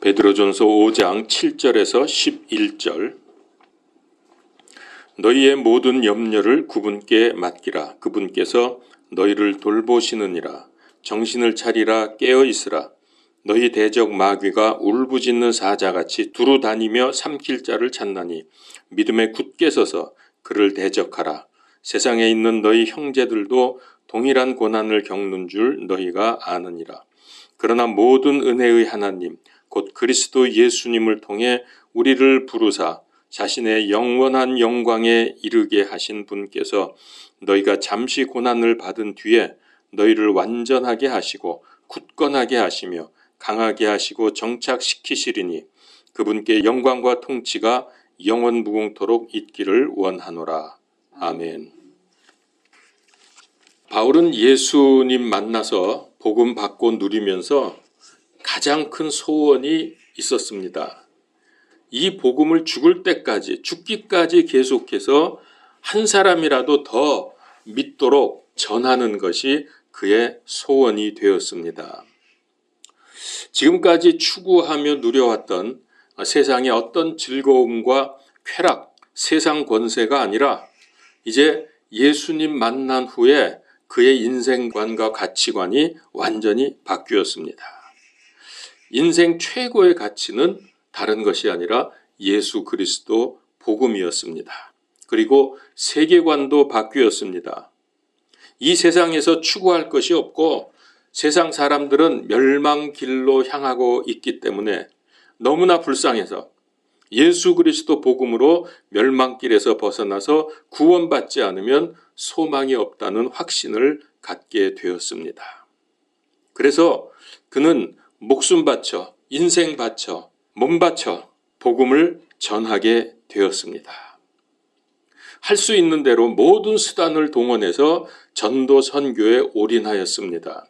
베드로전서 5장 7절에서 11절. 너희의 모든 염려를 그분께 맡기라. 그분께서 너희를 돌보시느니라. 정신을 차리라. 깨어 있으라. 너희 대적 마귀가 울부짖는 사자같이 두루 다니며 삼킬 자를 찾나니 믿음에 굳게 서서 그를 대적하라. 세상에 있는 너희 형제들도 동일한 고난을 겪는 줄 너희가 아느니라. 그러나 모든 은혜의 하나님 곧 그리스도 예수님을 통해 우리를 부르사 자신의 영원한 영광에 이르게 하신 분께서 너희가 잠시 고난을 받은 뒤에 너희를 완전하게 하시고 굳건하게 하시며 강하게 하시고 정착시키시리니 그분께 영광과 통치가 영원 무궁토록 있기를 원하노라. 아멘. 바울은 예수님 만나서 복음 받고 누리면서 가장 큰 소원이 있었습니다. 이 복음을 죽을 때까지, 죽기까지 계속해서 한 사람이라도 더 믿도록 전하는 것이 그의 소원이 되었습니다. 지금까지 추구하며 누려왔던 세상의 어떤 즐거움과 쾌락, 세상 권세가 아니라 이제 예수님 만난 후에 그의 인생관과 가치관이 완전히 바뀌었습니다. 인생 최고의 가치는 다른 것이 아니라 예수 그리스도 복음이었습니다. 그리고 세계관도 바뀌었습니다. 이 세상에서 추구할 것이 없고 세상 사람들은 멸망길로 향하고 있기 때문에 너무나 불쌍해서 예수 그리스도 복음으로 멸망길에서 벗어나서 구원받지 않으면 소망이 없다는 확신을 갖게 되었습니다. 그래서 그는 목숨 바쳐, 인생 바쳐, 몸 바쳐 복음을 전하게 되었습니다. 할 수 있는 대로 모든 수단을 동원해서 전도 선교에 올인하였습니다.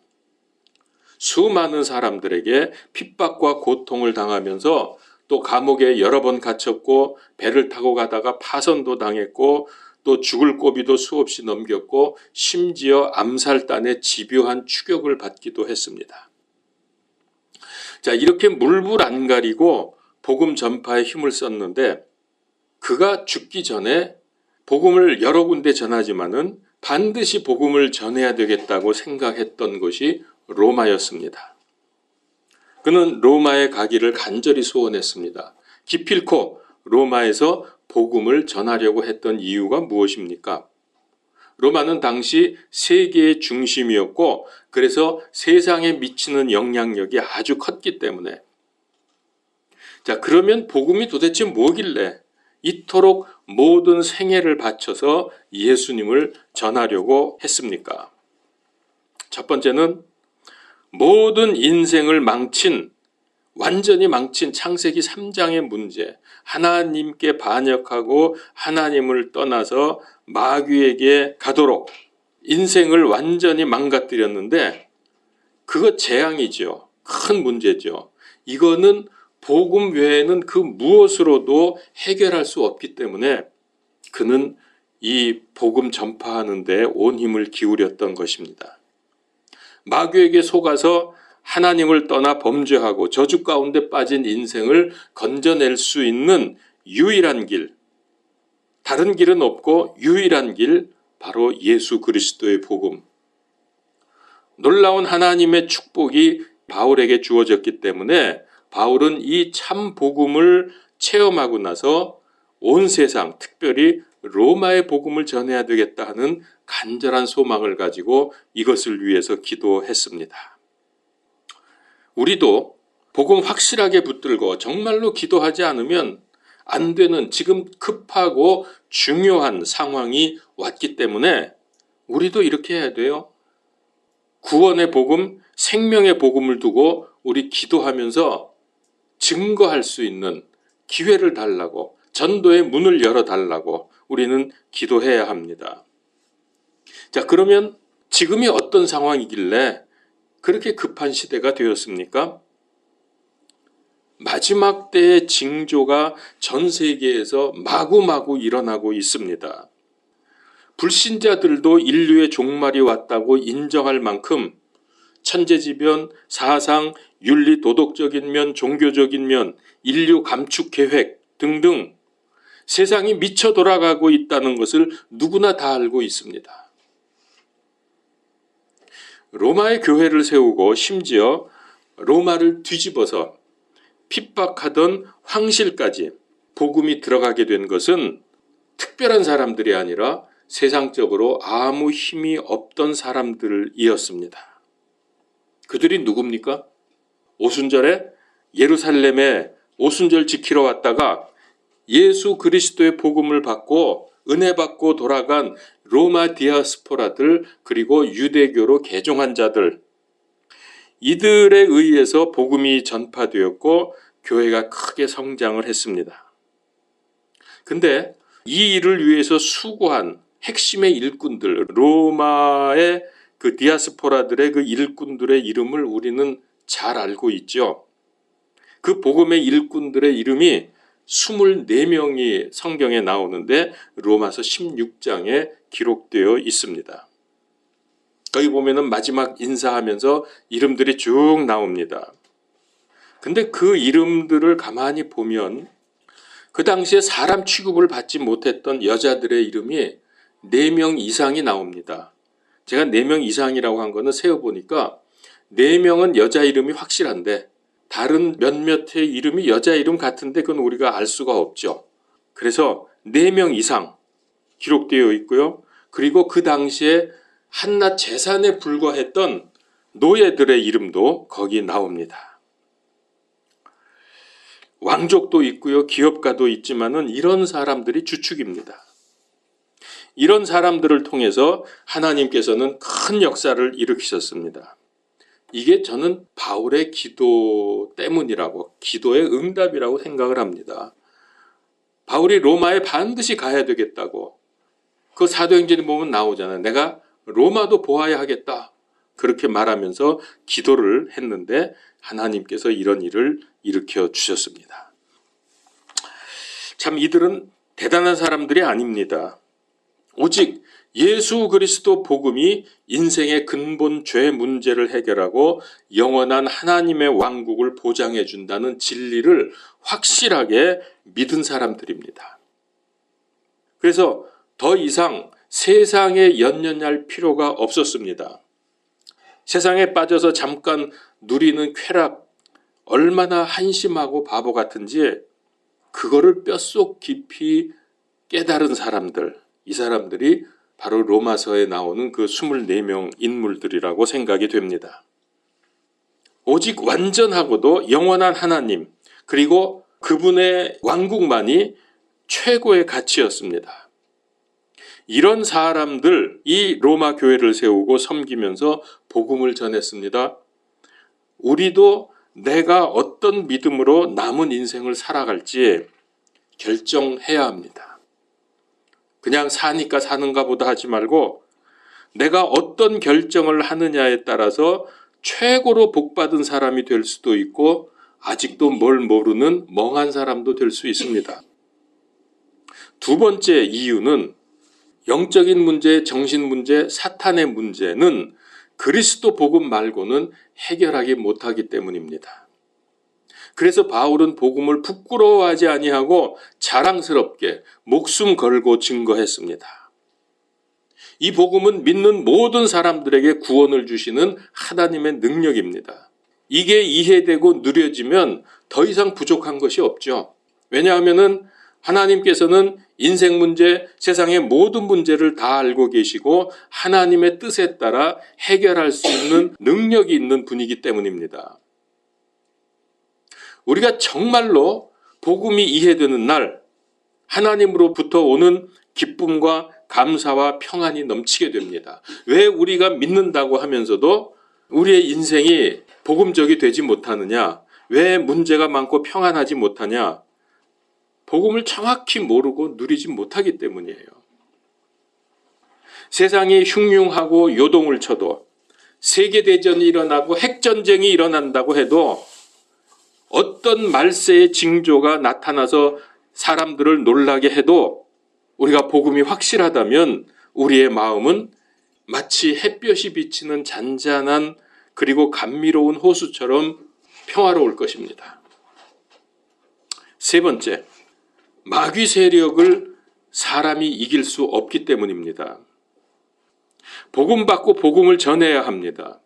수많은 사람들에게 핍박과 고통을 당하면서 또 감옥에 여러 번 갇혔고 배를 타고 가다가 파선도 당했고 또 죽을 고비도 수없이 넘겼고 심지어 암살단의 집요한 추격을 받기도 했습니다. 자, 이렇게 물불 안 가리고 복음 전파에 힘을 썼는데 그가 죽기 전에 복음을 여러 군데 전하지만은 반드시 복음을 전해야 되겠다고 생각했던 것이 로마였습니다. 그는 로마에 가기를 간절히 소원했습니다. 기필코 로마에서 복음을 전하려고 했던 이유가 무엇입니까? 로마는 당시 세계의 중심이었고 그래서 세상에 미치는 영향력이 아주 컸기 때문에 자, 그러면 복음이 도대체 뭐길래 이토록 모든 생애를 바쳐서 예수님을 전하려고 했습니까? 첫 번째는 모든 인생을 완전히 망친 창세기 3장의 문제, 하나님께 반역하고 하나님을 떠나서 마귀에게 가도록 인생을 완전히 망가뜨렸는데 그거 재앙이죠. 큰 문제죠. 이거는 복음 외에는 그 무엇으로도 해결할 수 없기 때문에 그는 이 복음 전파하는 데 온 힘을 기울였던 것입니다. 마귀에게 속아서 하나님을 떠나 범죄하고 저주 가운데 빠진 인생을 건져낼 수 있는 유일한 길, 다른 길은 없고 유일한 길, 바로 예수 그리스도의 복음. 놀라운 하나님의 축복이 바울에게 주어졌기 때문에 바울은 이 참 복음을 체험하고 나서 온 세상, 특별히 로마의 복음을 전해야 되겠다 하는 간절한 소망을 가지고 이것을 위해서 기도했습니다. 우리도 복음 확실하게 붙들고 정말로 기도하지 않으면 안 되는 지금 급하고 중요한 상황이 왔기 때문에 우리도 이렇게 해야 돼요. 구원의 복음, 생명의 복음을 두고 우리 기도하면서 증거할 수 있는 기회를 달라고, 전도의 문을 열어달라고 우리는 기도해야 합니다. 자, 그러면 지금이 어떤 상황이길래 그렇게 급한 시대가 되었습니까? 마지막 때의 징조가 전 세계에서 마구마구 일어나고 있습니다. 불신자들도 인류의 종말이 왔다고 인정할 만큼 천재지변, 사상, 윤리 도덕적인 면, 종교적인 면, 인류 감축 계획 등등 세상이 미쳐 돌아가고 있다는 것을 누구나 다 알고 있습니다. 로마의 교회를 세우고 심지어 로마를 뒤집어서 핍박하던 황실까지 복음이 들어가게 된 것은 특별한 사람들이 아니라 세상적으로 아무 힘이 없던 사람들이었습니다. 그들이 누굽니까? 오순절에 예루살렘에 오순절 지키러 왔다가 예수 그리스도의 복음을 받고 은혜 받고 돌아간 로마 디아스포라들, 그리고 유대교로 개종한 자들, 이들에 의해서 복음이 전파되었고 교회가 크게 성장을 했습니다. 근데 이 일을 위해서 수고한 핵심의 일꾼들, 로마의 그 디아스포라들의 그 일꾼들의 이름을 우리는 잘 알고 있죠. 그 복음의 일꾼들의 이름이 24명이 성경에 나오는데 로마서 16장에 기록되어 있습니다. 거기 보면은 마지막 인사하면서 이름들이 쭉 나옵니다. 근데 그 이름들을 가만히 보면 그 당시에 사람 취급을 받지 못했던 여자들의 이름이 4명 이상이 나옵니다. 제가 4명 이상이라고 한 거는 세어보니까 4명은 여자 이름이 확실한데 다른 몇몇의 이름이 여자 이름 같은데 그건 우리가 알 수가 없죠. 그래서 4명 이상 기록되어 있고요. 그리고 그 당시에 한낱 재산에 불과했던 노예들의 이름도 거기 나옵니다. 왕족도 있고요. 기업가도 있지만은 이런 사람들이 주축입니다. 이런 사람들을 통해서 하나님께서는 큰 역사를 일으키셨습니다. 이게 저는 바울의 기도 때문이라고, 기도의 응답이라고 생각을 합니다. 바울이 로마에 반드시 가야 되겠다고, 그 사도행전에 보면 나오잖아요. 내가 로마도 보아야 하겠다, 그렇게 말하면서 기도를 했는데 하나님께서 이런 일을 일으켜 주셨습니다. 참 이들은 대단한 사람들이 아닙니다. 오직 예수 그리스도 복음이 인생의 근본 죄 문제를 해결하고 영원한 하나님의 왕국을 보장해 준다는 진리를 확실하게 믿은 사람들입니다. 그래서 더 이상 세상에 연연할 필요가 없었습니다. 세상에 빠져서 잠깐 누리는 쾌락, 얼마나 한심하고 바보 같은지 그거를 뼛속 깊이 깨달은 사람들, 이 사람들이 바로 로마서에 나오는 그 24명 인물들이라고 생각이 됩니다. 오직 완전하고도 영원한 하나님, 그리고 그분의 왕국만이 최고의 가치였습니다. 이런 사람들, 이 로마 교회를 세우고 섬기면서 복음을 전했습니다. 우리도 내가 어떤 믿음으로 남은 인생을 살아갈지 결정해야 합니다. 그냥 사니까 사는가 보다 하지 말고 내가 어떤 결정을 하느냐에 따라서 최고로 복받은 사람이 될 수도 있고 아직도 뭘 모르는 멍한 사람도 될 수 있습니다. 두 번째 이유는 영적인 문제, 정신 문제, 사탄의 문제는 그리스도 복음 말고는 해결하기 못하기 때문입니다. 그래서 바울은 복음을 부끄러워하지 아니하고 자랑스럽게 목숨 걸고 증거했습니다. 이 복음은 믿는 모든 사람들에게 구원을 주시는 하나님의 능력입니다. 이게 이해되고 누려지면 더 이상 부족한 것이 없죠. 왜냐하면은 하나님께서는 인생 문제, 세상의 모든 문제를 다 알고 계시고 하나님의 뜻에 따라 해결할 수 있는 능력이 있는 분이기 때문입니다. 우리가 정말로 복음이 이해되는 날 하나님으로부터 오는 기쁨과 감사와 평안이 넘치게 됩니다. 왜 우리가 믿는다고 하면서도 우리의 인생이 복음적이 되지 못하느냐? 왜 문제가 많고 평안하지 못하냐? 복음을 정확히 모르고 누리지 못하기 때문이에요. 세상이 흉흉하고 요동을 쳐도 세계대전이 일어나고 핵전쟁이 일어난다고 해도 어떤 말세의 징조가 나타나서 사람들을 놀라게 해도 우리가 복음이 확실하다면 우리의 마음은 마치 햇볕이 비치는 잔잔한 그리고 감미로운 호수처럼 평화로울 것입니다. 세 번째, 마귀 세력을 사람이 이길 수 없기 때문입니다. 복음 받고 복음을 전해야 합니다.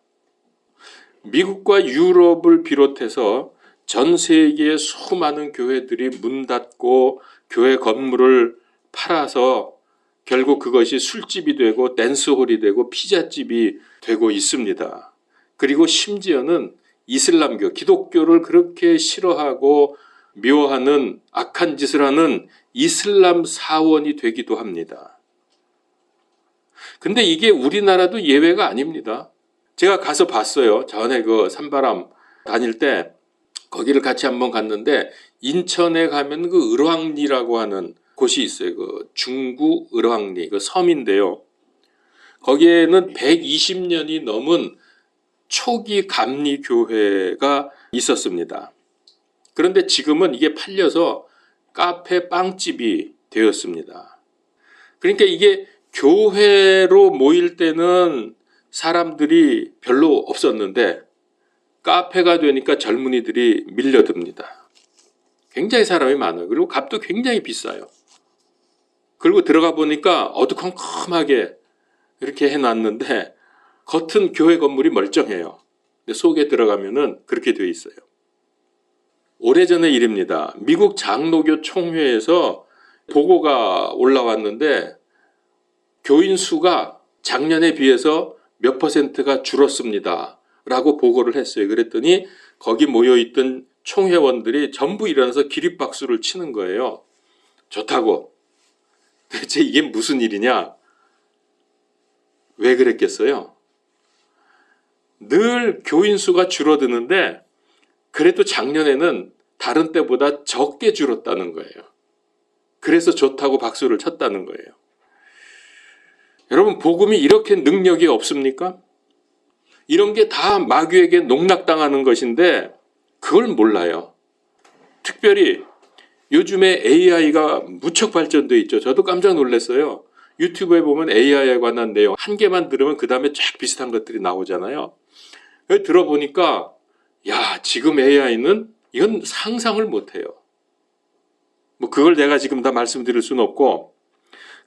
미국과 유럽을 비롯해서 전 세계의 수많은 교회들이 문 닫고 교회 건물을 팔아서 결국 그것이 술집이 되고 댄스홀이 되고 피자집이 되고 있습니다. 그리고 심지어는 이슬람교, 기독교를 그렇게 싫어하고 미워하는 악한 짓을 하는 이슬람 사원이 되기도 합니다. 근데 이게 우리나라도 예외가 아닙니다. 제가 가서 봤어요. 전에 그 산바람 다닐 때 거기를 같이 한번 갔는데 인천에 가면 그 을왕리라고 하는 곳이 있어요. 그 중구 을왕리 그 섬인데요. 거기에는 120년이 넘은 초기 감리 교회가 있었습니다. 그런데 지금은 이게 팔려서 카페 빵집이 되었습니다. 그러니까 이게 교회로 모일 때는 사람들이 별로 없었는데 카페가 되니까 젊은이들이 밀려듭니다. 굉장히 사람이 많아요. 그리고 값도 굉장히 비싸요. 그리고 들어가 보니까 어두컴컴하게 이렇게 해놨는데 겉은 교회 건물이 멀쩡해요. 근데 속에 들어가면은 그렇게 되어 있어요. 오래전의 일입니다. 미국 장로교 총회에서 보고가 올라왔는데 교인 수가 작년에 비해서 몇 %가 줄었습니다. 라고 보고를 했어요. 그랬더니 거기 모여있던 총회원들이 전부 일어나서 기립박수를 치는 거예요. 좋다고. 대체 이게 무슨 일이냐? 왜 그랬겠어요? 늘 교인 수가 줄어드는데 그래도 작년에는 다른 때보다 적게 줄었다는 거예요. 그래서 좋다고 박수를 쳤다는 거예요. 여러분, 복음이 이렇게 능력이 없습니까? 이런 게 다 마귀에게 농락당하는 것인데 그걸 몰라요. 특별히 요즘에 AI가 무척 발전되어 있죠. 저도 깜짝 놀랐어요. 유튜브에 보면 AI에 관한 내용 한 개만 들으면 그 다음에 쫙 비슷한 것들이 나오잖아요. 들어보니까 야, 지금 AI는 이건 상상을 못해요. 뭐 그걸 내가 지금 다 말씀드릴 수는 없고,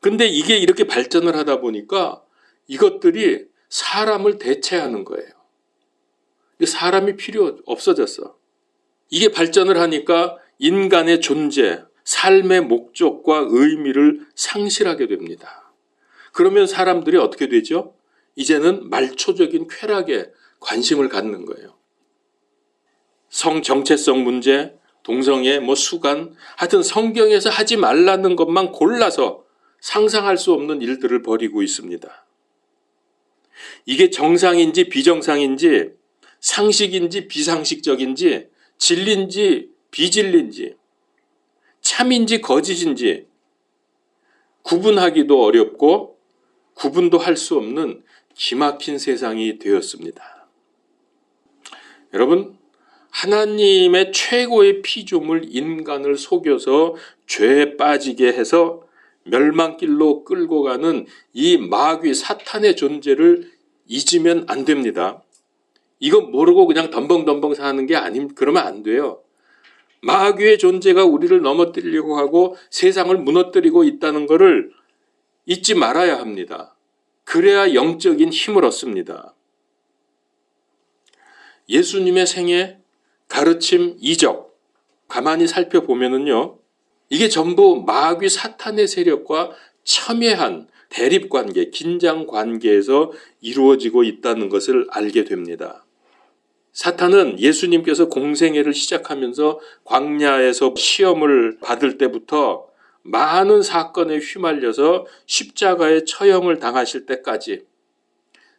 근데 이게 이렇게 발전을 하다 보니까 이것들이 사람을 대체하는 거예요. 사람이 필요 없어졌어. 이게 발전을 하니까 인간의 존재, 삶의 목적과 의미를 상실하게 됩니다. 그러면 사람들이 어떻게 되죠? 이제는 말초적인 쾌락에 관심을 갖는 거예요. 성 정체성 문제, 동성애, 수간, 하여튼 성경에서 하지 말라는 것만 골라서 상상할 수 없는 일들을 벌이고 있습니다. 이게 정상인지 비정상인지, 상식인지 비상식적인지, 진리인지 비진리인지, 참인지 거짓인지 구분하기도 어렵고 구분도 할 수 없는 기막힌 세상이 되었습니다. 여러분, 하나님의 최고의 피조물 인간을 속여서 죄에 빠지게 해서 멸망길로 끌고 가는 이 마귀 사탄의 존재를 잊으면 안 됩니다. 이거 모르고 그냥 덤벙덤벙 사는 게 그러면 안 돼요. 마귀의 존재가 우리를 넘어뜨리려고 하고 세상을 무너뜨리고 있다는 것을 잊지 말아야 합니다. 그래야 영적인 힘을 얻습니다. 예수님의 생애, 가르침, 이적 가만히 살펴보면은요, 이게 전부 마귀 사탄의 세력과 첨예한 대립관계, 긴장관계에서 이루어지고 있다는 것을 알게 됩니다. 사탄은 예수님께서 공생애를 시작하면서 광야에서 시험을 받을 때부터 많은 사건에 휘말려서 십자가의 처형을 당하실 때까지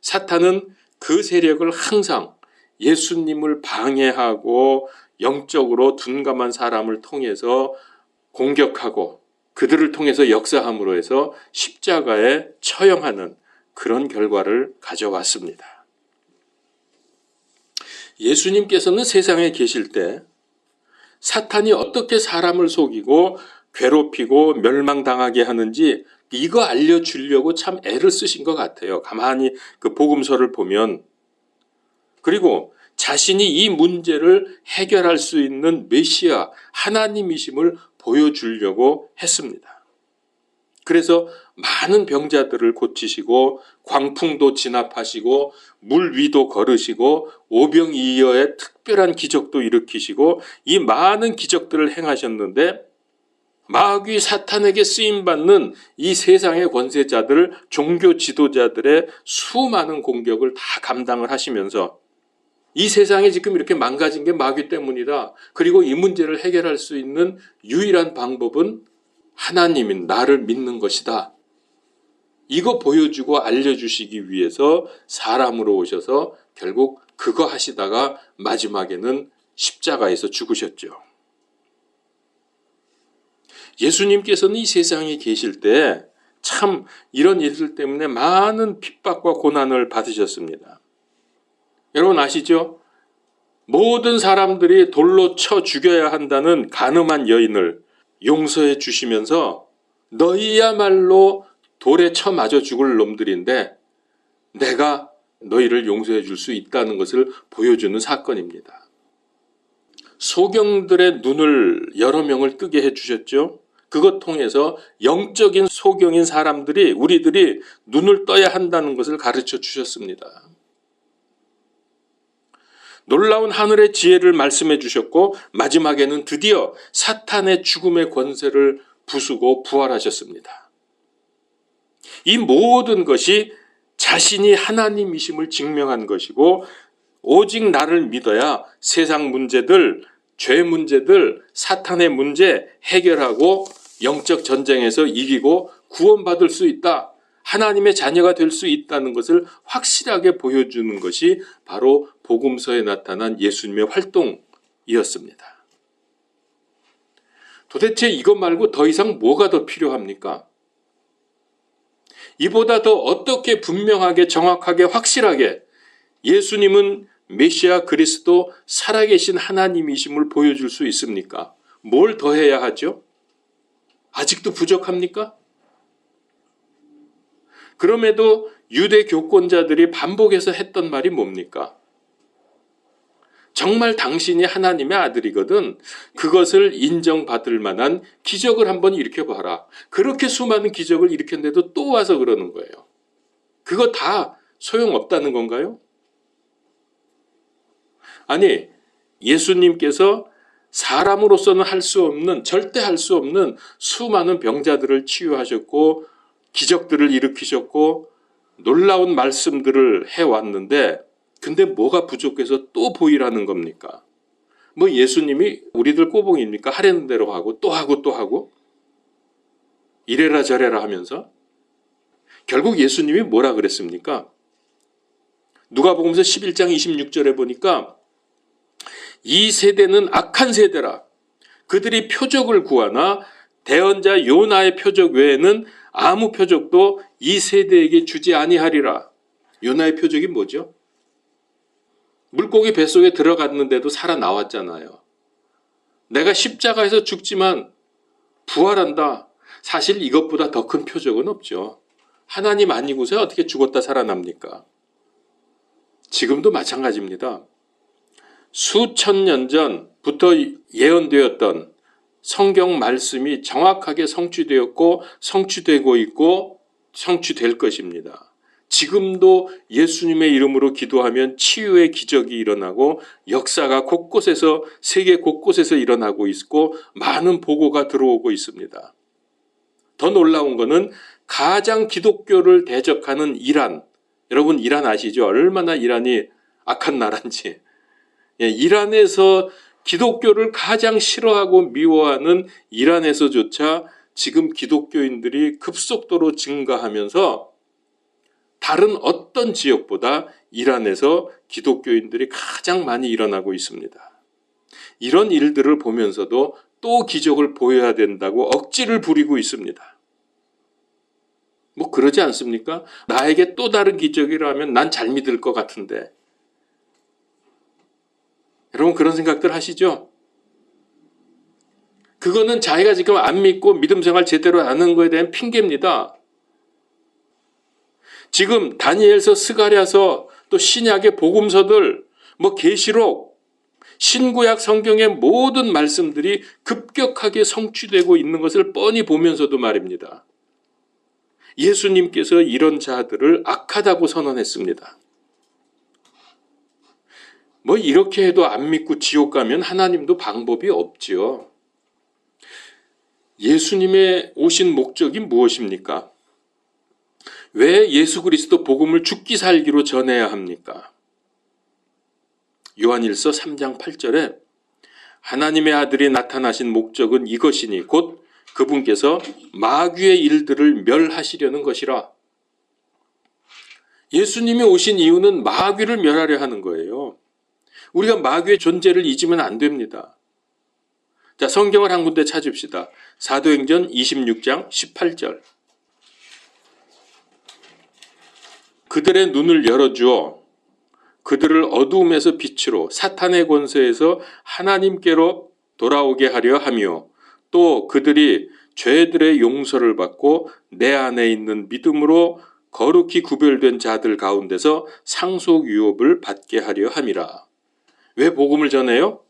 사탄은 그 세력을 항상 예수님을 방해하고 영적으로 둔감한 사람을 통해서 공격하고 그들을 통해서 역사함으로 해서 십자가에 처형하는 그런 결과를 가져왔습니다. 예수님께서는 세상에 계실 때 사탄이 어떻게 사람을 속이고 괴롭히고 멸망당하게 하는지 이거 알려주려고 참 애를 쓰신 것 같아요. 가만히 그 복음서를 보면 그리고 자신이 이 문제를 해결할 수 있는 메시아 하나님이심을 보여주려고 했습니다. 그래서 많은 병자들을 고치시고 광풍도 진압하시고 물 위도 걸으시고 오병이어의 특별한 기적도 일으키시고 이 많은 기적들을 행하셨는데 마귀 사탄에게 쓰임받는 이 세상의 권세자들, 종교 지도자들의 수많은 공격을 다 감당을 하시면서 이 세상이 지금 이렇게 망가진 게 마귀 때문이다. 그리고 이 문제를 해결할 수 있는 유일한 방법은 하나님인 나를 믿는 것이다. 이거 보여주고 알려주시기 위해서 사람으로 오셔서 결국 그거 하시다가 마지막에는 십자가에서 죽으셨죠. 예수님께서는 이 세상에 계실 때 참 이런 일들 때문에 많은 핍박과 고난을 받으셨습니다. 여러분 아시죠? 모든 사람들이 돌로 쳐 죽여야 한다는 간음한 여인을 용서해 주시면서 너희야말로 돌에 쳐 맞아 죽을 놈들인데 내가 너희를 용서해 줄 수 있다는 것을 보여주는 사건입니다. 소경들의 눈을 여러 명을 뜨게 해주셨죠. 그것 통해서 영적인 소경인 사람들이 우리들이 눈을 떠야 한다는 것을 가르쳐 주셨습니다. 놀라운 하늘의 지혜를 말씀해 주셨고 마지막에는 드디어 사탄의 죽음의 권세를 부수고 부활하셨습니다. 이 모든 것이 자신이 하나님이심을 증명한 것이고 오직 나를 믿어야 세상 문제들, 죄 문제들, 사탄의 문제 해결하고 영적 전쟁에서 이기고 구원받을 수 있다. 하나님의 자녀가 될 수 있다는 것을 확실하게 보여주는 것이 바로 복음서에 나타난 예수님의 활동이었습니다. 도대체 이것 말고 더 이상 뭐가 더 필요합니까? 이보다 더 어떻게 분명하게 정확하게 확실하게 예수님은 메시아 그리스도 살아계신 하나님이심을 보여줄 수 있습니까? 뭘 더 해야 하죠? 아직도 부족합니까? 그럼에도 유대 교권자들이 반복해서 했던 말이 뭡니까? 정말 당신이 하나님의 아들이거든 그것을 인정받을 만한 기적을 한번 일으켜봐라. 그렇게 수많은 기적을 일으켰는데도 또 와서 그러는 거예요. 그거 다 소용없다는 건가요? 아니, 예수님께서 사람으로서는 할 수 없는, 절대 할 수 없는 수많은 병자들을 치유하셨고 기적들을 일으키셨고 놀라운 말씀들을 해왔는데 근데 뭐가 부족해서 또 보이라는 겁니까? 뭐 예수님이 우리들 꼬봉입니까? 하려는 대로 하고 또 하고 또 하고 이래라 저래라 하면서 결국 예수님이 뭐라 그랬습니까? 누가복음서 11장 26절에 보니까 이 세대는 악한 세대라. 그들이 표적을 구하나 대언자 요나의 표적 외에는 아무 표적도 이 세대에게 주지 아니하리라. 요나의 표적이 뭐죠? 물고기 뱃속에 들어갔는데도 살아나왔잖아요. 내가 십자가에서 죽지만 부활한다. 사실 이것보다 더 큰 표적은 없죠. 하나님 아니고서 어떻게 죽었다 살아납니까? 지금도 마찬가지입니다. 수천 년 전부터 예언되었던 성경 말씀이 정확하게 성취되었고 성취되고 있고 성취될 것입니다. 지금도 예수님의 이름으로 기도하면 치유의 기적이 일어나고 역사가 곳곳에서 세계 곳곳에서 일어나고 있고 많은 보고가 들어오고 있습니다. 더 놀라운 것은 가장 기독교를 대적하는 이란, 여러분 이란 아시죠? 얼마나 이란이 악한 나라인지. 이란에서 기독교를 가장 싫어하고 미워하는 이란에서조차 지금 기독교인들이 급속도로 증가하면서 다른 어떤 지역보다 이란에서 기독교인들이 가장 많이 일어나고 있습니다. 이런 일들을 보면서도 또 기적을 보여야 된다고 억지를 부리고 있습니다. 뭐 그러지 않습니까? 나에게 또 다른 기적이라면 난 잘 믿을 것 같은데. 여러분 그런 생각들 하시죠? 그거는 자기가 지금 안 믿고 믿음 생활 제대로 안 하는 거에 대한 핑계입니다. 지금 다니엘서, 스가랴서 또 신약의 복음서들 뭐 계시록, 신구약 성경의 모든 말씀들이 급격하게 성취되고 있는 것을 뻔히 보면서도 말입니다. 예수님께서 이런 자들을 악하다고 선언했습니다. 뭐 이렇게 해도 안 믿고 지옥 가면 하나님도 방법이 없지요. 예수님의 오신 목적이 무엇입니까? 왜 예수 그리스도 복음을 죽기 살기로 전해야 합니까? 요한일서 3장 8절에 하나님의 아들이 나타나신 목적은 이것이니 곧 그분께서 마귀의 일들을 멸하시려는 것이라. 예수님이 오신 이유는 마귀를 멸하려 하는 거예요. 우리가 마귀의 존재를 잊으면 안 됩니다. 자, 성경을 한 군데 찾읍시다. 사도행전 26장 18절. 그들의 눈을 열어주어 그들을 어두움에서 빛으로 사탄의 권세에서 하나님께로 돌아오게 하려 하며 또 그들이 죄들의 용서를 받고 내 안에 있는 믿음으로 거룩히 구별된 자들 가운데서 상속 유업을 받게 하려 함이라. 왜 복음을 전해요?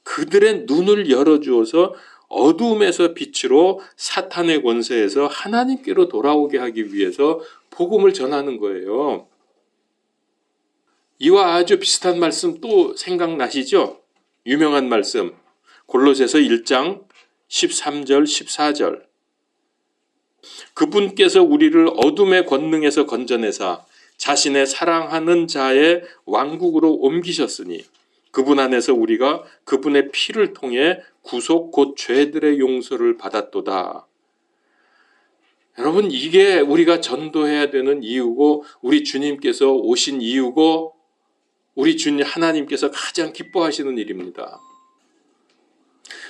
그들의 눈을 열어주어서 어두움에서 빛으로 사탄의 권세에서 하나님께로 돌아오게 하기 위해서 복음을 전하는 거예요. 이와 아주 비슷한 말씀 또 생각나시죠? 유명한 말씀 골로새서 1장 13절 14절. 그분께서 우리를 어둠의 권능에서 건져내사 자신의 사랑하는 자의 왕국으로 옮기셨으니 그분 안에서 우리가 그분의 피를 통해 구속 곧 죄들의 용서를 받았도다. 여러분, 이게 우리가 전도해야 되는 이유고 우리 주님께서 오신 이유고 우리 주님 하나님께서 가장 기뻐하시는 일입니다.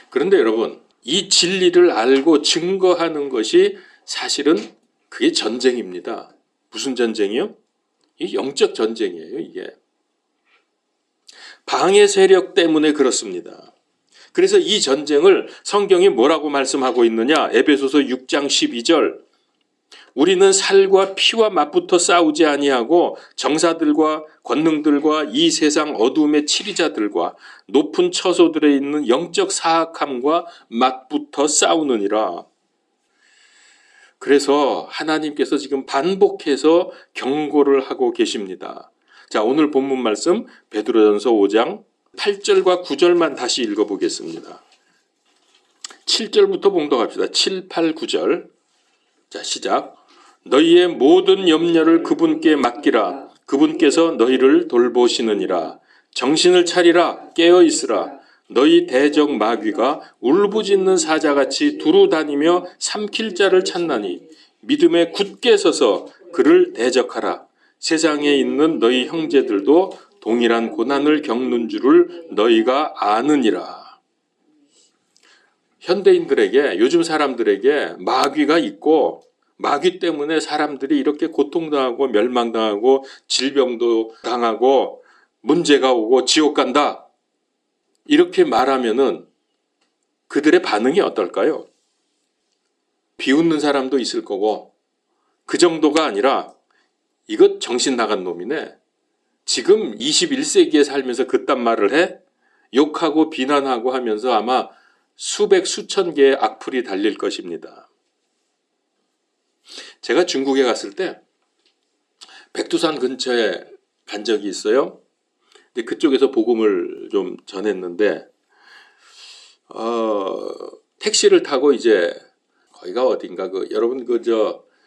그런데 여러분, 이 진리를 알고 증거하는 것이 사실은 그게 전쟁입니다. 무슨 전쟁이요? 이 영적 전쟁이에요, 이게. 방해 세력 때문에 그렇습니다. 그래서 이 전쟁을 성경이 뭐라고 말씀하고 있느냐? 에베소서 6장 12절. 우리는 살과 피와 맞붙어 싸우지 아니하고 정사들과 권능들과 이 세상 어두움의 치리자들과 높은 처소들에 있는 영적 사악함과 맞붙어 싸우느니라. 그래서 하나님께서 지금 반복해서 경고를 하고 계십니다. 자, 오늘 본문 말씀 베드로전서 5장 8절과 9절만 다시 읽어보겠습니다. 7절부터 봉독합시다. 7, 8, 9절. 자, 시작. 너희의 모든 염려를 그분께 맡기라. 그분께서 너희를 돌보시느니라. 정신을 차리라. 깨어 있으라. 너희 대적 마귀가 울부짖는 사자같이 두루 다니며 삼킬 자를 찾나니 믿음에 굳게 서서 그를 대적하라. 세상에 있는 너희 형제들도 동일한 고난을 겪는 줄을 너희가 아느니라. 현대인들에게, 요즘 사람들에게 마귀가 있고 마귀 때문에 사람들이 이렇게 고통당하고 멸망당하고 질병도 당하고 문제가 오고 지옥 간다. 이렇게 말하면은 그들의 반응이 어떨까요? 비웃는 사람도 있을 거고 그 정도가 아니라 이것 정신 나간 놈이네. 지금 21세기에 살면서 그딴 말을 해? 욕하고 비난하고 하면서 아마 수백 수천 개의 악플이 달릴 것입니다. 제가 중국에 갔을 때 백두산 근처에 간 적이 있어요. 근데 그쪽에서 복음을 좀 전했는데 택시를 타고 이제 거기가 어딘가 여러분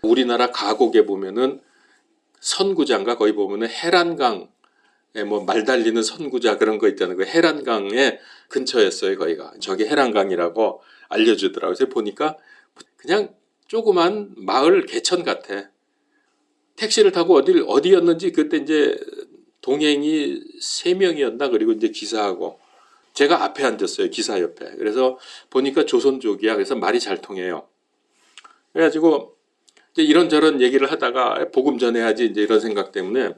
우리나라 가곡에 보면은 선구자인가 거기 보면은 해란강에 뭐 말 달리는 선구자 그런 거 있잖아요. 그 해란강의 근처였어요. 거기가 저기 해란강이라고 알려주더라고요. 그래서 보니까 그냥 조그만 마을 개천 같아. 택시를 타고 어디였는지 그때 이제 동행이 3명이었나 그리고 이제 기사하고 제가 앞에 앉았어요. 기사 옆에. 그래서 보니까 조선족이야. 그래서 말이 잘 통해요. 그래가지고 이제 이런저런 얘기를 하다가 복음 전해야지 이제 이런 생각 때문에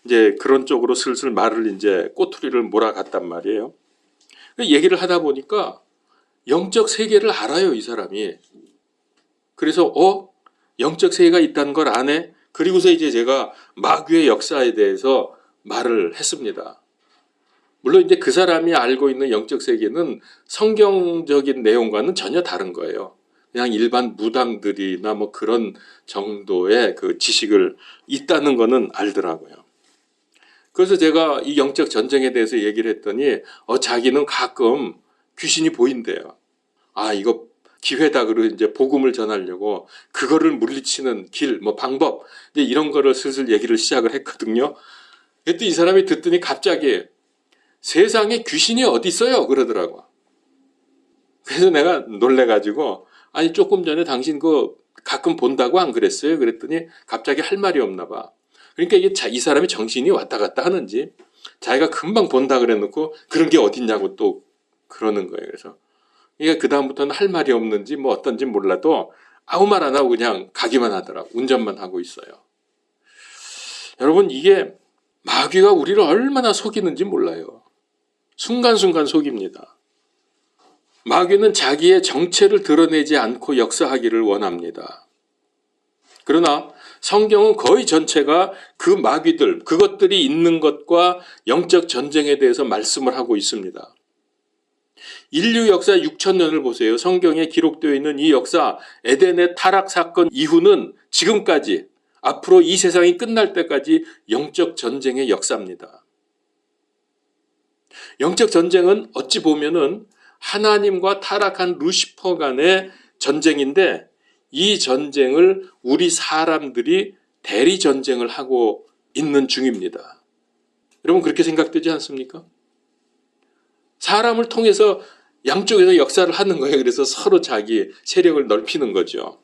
이제 그런 쪽으로 슬슬 말을 이제 꼬투리를 몰아갔단 말이에요. 얘기를 하다 보니까 영적 세계를 알아요, 이 사람이. 그래서 영적 세계가 있다는 걸 아네. 그리고서 이제 제가 마귀의 역사에 대해서 말을 했습니다. 물론 이제 그 사람이 알고 있는 영적 세계는 성경적인 내용과는 전혀 다른 거예요. 그냥 일반 무당들이나 뭐 그런 정도의 그 지식을 있다는 거는 알더라고요. 그래서 제가 이 영적 전쟁에 대해서 얘기를 했더니 자기는 가끔 귀신이 보인대요. 아, 이거 기회다. 그러고 이제 복음을 전하려고 그거를 물리치는 길, 뭐 방법, 이제 이런 거를 슬슬 얘기를 시작을 했거든요. 그랬더니 이 사람이 듣더니 갑자기 세상에 귀신이 어디 있어요? 그러더라고. 그래서 내가 놀래가지고 아니 조금 전에 당신 그 가끔 본다고 안 그랬어요? 그랬더니 갑자기 할 말이 없나 봐. 그러니까 이게 이 사람이 정신이 왔다 갔다 하는지 자기가 금방 본다 그래놓고 그런 게 어딨냐고 또 그러는 거예요. 그래서 그러니까 그 다음부터는 할 말이 없는지 뭐 어떤지 몰라도 아무 말 안 하고 그냥 가기만 하더라고. 운전만 하고 있어요. 여러분 이게 마귀가 우리를 얼마나 속이는지 몰라요. 순간순간 속입니다. 마귀는 자기의 정체를 드러내지 않고 역사하기를 원합니다. 그러나 성경은 거의 전체가 그 마귀들, 그것들이 있는 것과 영적 전쟁에 대해서 말씀을 하고 있습니다. 인류 역사 6,000년을 보세요. 성경에 기록되어 있는 이 역사, 에덴의 타락 사건 이후는 지금까지, 앞으로 이 세상이 끝날 때까지 영적 전쟁의 역사입니다. 영적 전쟁은 어찌 보면은 하나님과 타락한 루시퍼 간의 전쟁인데 이 전쟁을 우리 사람들이 대리 전쟁을 하고 있는 중입니다. 여러분 그렇게 생각되지 않습니까? 사람을 통해서 양쪽에서 역사를 하는 거예요. 그래서 서로 자기 세력을 넓히는 거죠.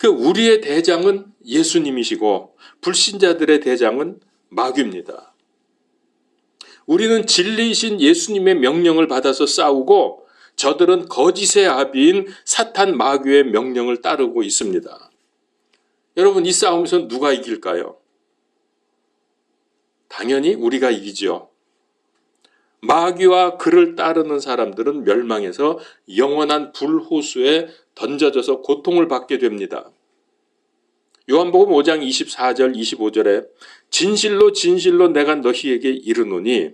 우리의 대장은 예수님이시고 불신자들의 대장은 마귀입니다. 우리는 진리이신 예수님의 명령을 받아서 싸우고 저들은 거짓의 아비인 사탄 마귀의 명령을 따르고 있습니다. 여러분 이 싸움에서 누가 이길까요? 당연히 우리가 이기죠. 마귀와 그를 따르는 사람들은 멸망해서 영원한 불호수에 던져져서 고통을 받게 됩니다. 요한복음 5장 24절 25절에 진실로 진실로 내가 너희에게 이르노니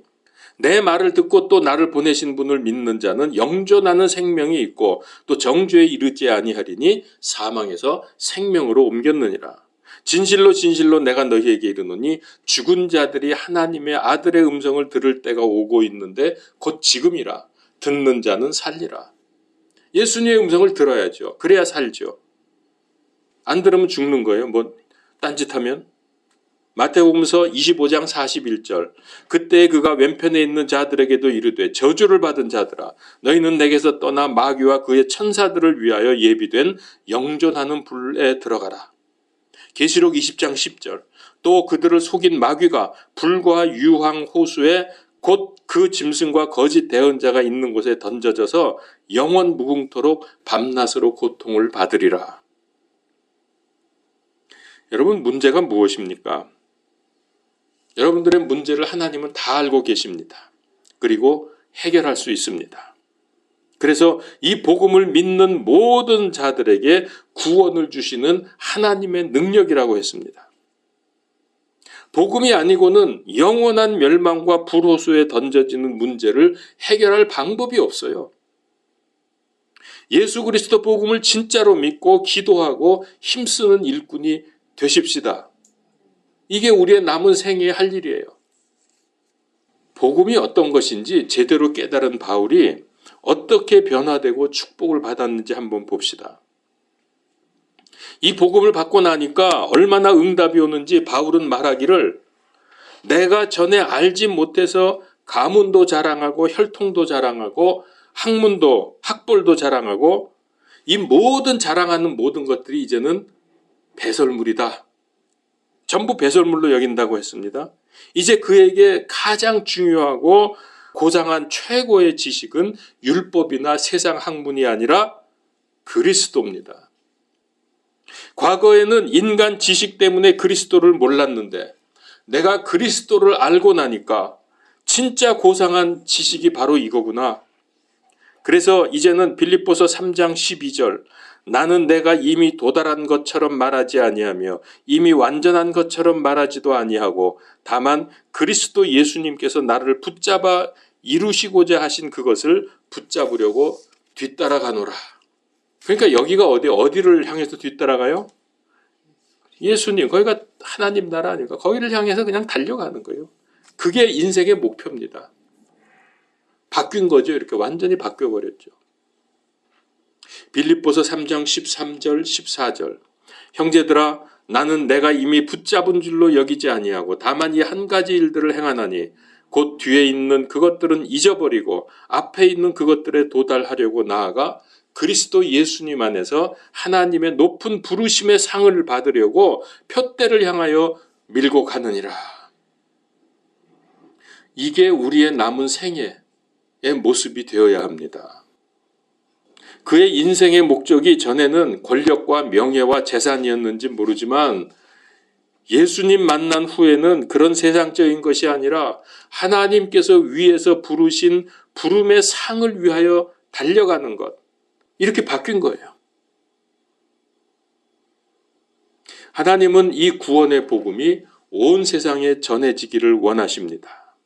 내 말을 듣고 또 나를 보내신 분을 믿는 자는 영존하는 생명이 있고 또 정죄에 이르지 아니하리니 사망에서 생명으로 옮겼느니라. 진실로 진실로 내가 너희에게 이르노니 죽은 자들이 하나님의 아들의 음성을 들을 때가 오고 있는데 곧 지금이라. 듣는 자는 살리라. 예수님의 음성을 들어야죠. 그래야 살죠. 안 들으면 죽는 거예요. 뭐 딴짓하면. 마태복음서 25장 41절 그때 그가 왼편에 있는 자들에게도 이르되 저주를 받은 자들아 너희는 내게서 떠나 마귀와 그의 천사들을 위하여 예비된 영존하는 불에 들어가라. 계시록 20장 10절 또 그들을 속인 마귀가 불과 유황 호수에 곧 그 짐승과 거짓 대언자가 있는 곳에 던져져서 영원 무궁토록 밤낮으로 고통을 받으리라. 여러분 문제가 무엇입니까? 여러분들의 문제를 하나님은 다 알고 계십니다. 그리고 해결할 수 있습니다. 그래서 이 복음을 믿는 모든 자들에게 구원을 주시는 하나님의 능력이라고 했습니다. 복음이 아니고는 영원한 멸망과 불호수에 던져지는 문제를 해결할 방법이 없어요. 예수 그리스도 복음을 진짜로 믿고 기도하고 힘쓰는 일꾼이 되십시다. 이게 우리의 남은 생애에 할 일이에요. 복음이 어떤 것인지 제대로 깨달은 바울이 어떻게 변화되고 축복을 받았는지 한번 봅시다. 이 복음을 받고 나니까 얼마나 응답이 오는지 바울은 말하기를 내가 전에 알지 못해서 가문도 자랑하고 혈통도 자랑하고 학문도 학벌도 자랑하고 이 모든 자랑하는 모든 것들이 이제는 배설물이다. 전부 배설물로 여긴다고 했습니다. 이제 그에게 가장 중요하고 고상한 최고의 지식은 율법이나 세상 학문이 아니라 그리스도입니다. 과거에는 인간 지식 때문에 그리스도를 몰랐는데 내가 그리스도를 알고 나니까 진짜 고상한 지식이 바로 이거구나. 그래서 이제는 빌립보서 3장 12절 나는 내가 이미 도달한 것처럼 말하지 아니하며 이미 완전한 것처럼 말하지도 아니하고 다만 그리스도 예수님께서 나를 붙잡아 이루시고자 하신 그것을 붙잡으려고 뒤따라가노라. 그러니까 여기가 어디를 향해서 뒤따라가요? 예수님, 거기가 하나님 나라 아닙니까? 거기를 향해서 그냥 달려가는 거예요. 그게 인생의 목표입니다. 바뀐 거죠. 이렇게 완전히 바뀌어버렸죠. 빌립보서 3장 13절 14절 형제들아 나는 내가 이미 붙잡은 줄로 여기지 아니하고 다만 이 한 가지 일들을 행하나니 곧 뒤에 있는 그것들은 잊어버리고 앞에 있는 그것들에 도달하려고 나아가 그리스도 예수님 안에서 하나님의 높은 부르심의 상을 받으려고 표대를 향하여 밀고 가느니라. 이게 우리의 남은 생애의 모습이 되어야 합니다. 그의 인생의 목적이 전에는 권력과 명예와 재산이었는지 모르지만 예수님 만난 후에는 그런 세상적인 것이 아니라 하나님께서 위에서 부르신 부름의 상을 위하여 달려가는 것, 이렇게 바뀐 거예요. 하나님은 이 구원의 복음이 온 세상에 전해지기를 원하십니다.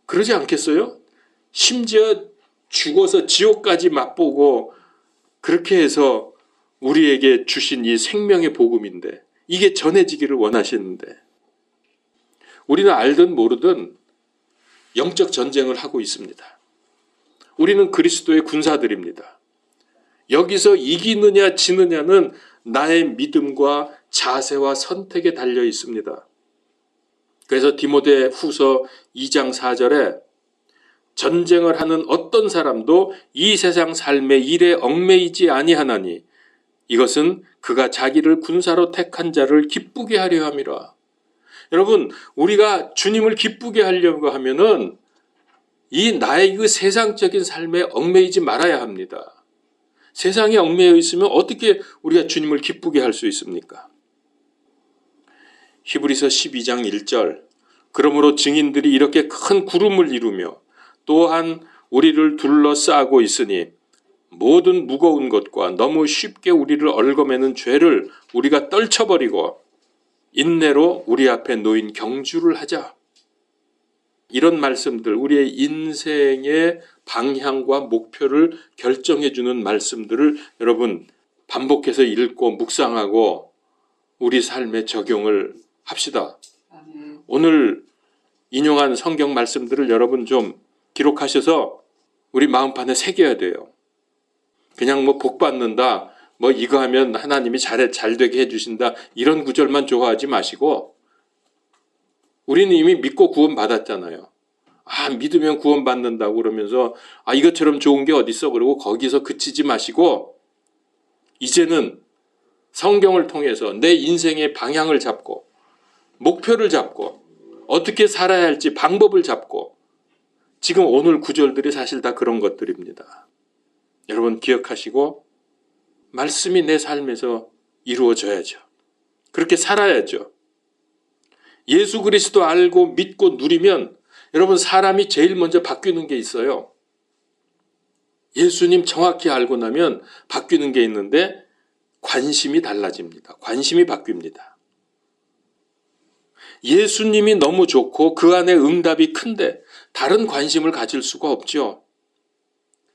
그러지 않겠어요? 심지어 죽어서 지옥까지 맛보고 그렇게 해서 우리에게 주신 이 생명의 복음인데 이게 전해지기를 원하시는데 우리는 알든 모르든 영적 전쟁을 하고 있습니다. 우리는 그리스도의 군사들입니다. 여기서 이기느냐 지느냐는 나의 믿음과 자세와 선택에 달려 있습니다. 그래서 디모데 후서 2장 4절에 전쟁을 하는 어떤 사람도 이 세상 삶의 일에 얽매이지 아니하나니 이것은 그가 자기를 군사로 택한 자를 기쁘게 하려 함이라. 여러분, 우리가 주님을 기쁘게 하려고 하면은 이 나의 그 세상적인 삶에 얽매이지 말아야 합니다. 세상에 얽매여 있으면 어떻게 우리가 주님을 기쁘게 할 수 있습니까? 히브리서 12장 1절 그러므로 증인들이 이렇게 큰 구름을 이루며 또한 우리를 둘러싸고 있으니 모든 무거운 것과 너무 쉽게 우리를 얽어매는 죄를 우리가 떨쳐버리고 인내로 우리 앞에 놓인 경주를 하자. 이런 말씀들, 우리의 인생의 방향과 목표를 결정해주는 말씀들을 여러분 반복해서 읽고 묵상하고 우리 삶에 적용을 합시다. 오늘 인용한 성경 말씀들을 여러분 좀 기록하셔서 우리 마음판에 새겨야 돼요. 그냥 뭐 복 받는다, 뭐 이거 하면 하나님이 잘 되게 해주신다 이런 구절만 좋아하지 마시고 우리는 이미 믿고 구원 받았잖아요. 믿으면 구원 받는다고 그러면서 이것처럼 좋은 게 어디 있어 그러고 거기서 그치지 마시고 이제는 성경을 통해서 내 인생의 방향을 잡고 목표를 잡고 어떻게 살아야 할지 방법을 잡고 지금 오늘 구절들이 사실 다 그런 것들입니다. 여러분 기억하시고 말씀이 내 삶에서 이루어져야죠. 그렇게 살아야죠. 예수 그리스도 알고 믿고 누리면 여러분 사람이 제일 먼저 바뀌는 게 있어요. 예수님 정확히 알고 나면 바뀌는 게 있는데 관심이 달라집니다. 관심이 바뀝니다. 예수님이 너무 좋고 그 안에 응답이 큰데 다른 관심을 가질 수가 없죠.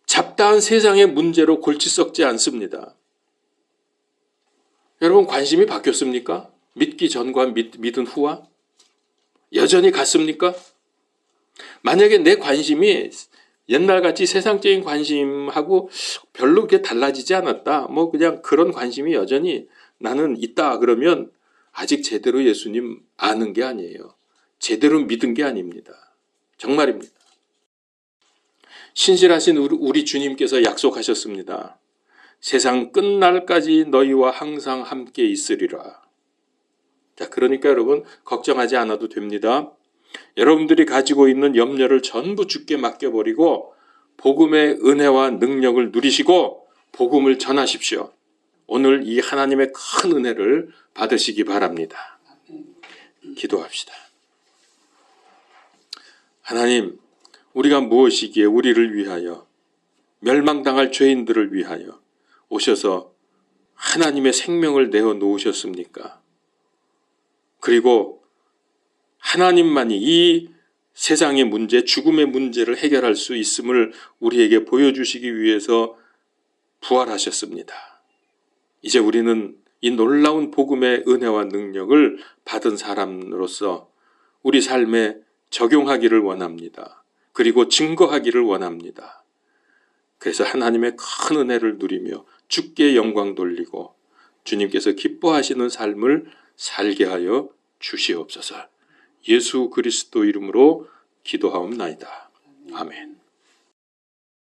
잡다한 세상의 문제로 골치 썩지 않습니다. 여러분 관심이 바뀌었습니까? 믿기 전과 믿은 후와? 여전히 같습니까? 만약에 내 관심이 옛날같이 세상적인 관심하고 별로 그렇게 달라지지 않았다. 뭐 그냥 그런 관심이 여전히 나는 있다 그러면 아직 제대로 예수님 아는 게 아니에요. 제대로 믿은 게 아닙니다. 정말입니다. 신실하신 우리 주님께서 약속하셨습니다. 세상 끝날까지 너희와 항상 함께 있으리라. 자, 그러니까 여러분 걱정하지 않아도 됩니다. 여러분들이 가지고 있는 염려를 전부 주께 맡겨버리고 복음의 은혜와 능력을 누리시고 복음을 전하십시오. 오늘 이 하나님의 큰 은혜를 받으시기 바랍니다. 기도합시다. 하나님, 우리가 무엇이기에 우리를 위하여 멸망당할 죄인들을 위하여 오셔서 하나님의 생명을 내어 놓으셨습니까? 그리고 하나님만이 이 세상의 문제, 죽음의 문제를 해결할 수 있음을 우리에게 보여주시기 위해서 부활하셨습니다. 이제 우리는 이 놀라운 복음의 은혜와 능력을 받은 사람으로서 우리 삶에 적용하기를 원합니다. 그리고 증거하기를 원합니다. 그래서 하나님의 큰 은혜를 누리며 주께 영광 돌리고 주님께서 기뻐하시는 삶을 살게 하여 주시옵소서. 예수 그리스도 이름으로 기도하옵나이다. 아멘.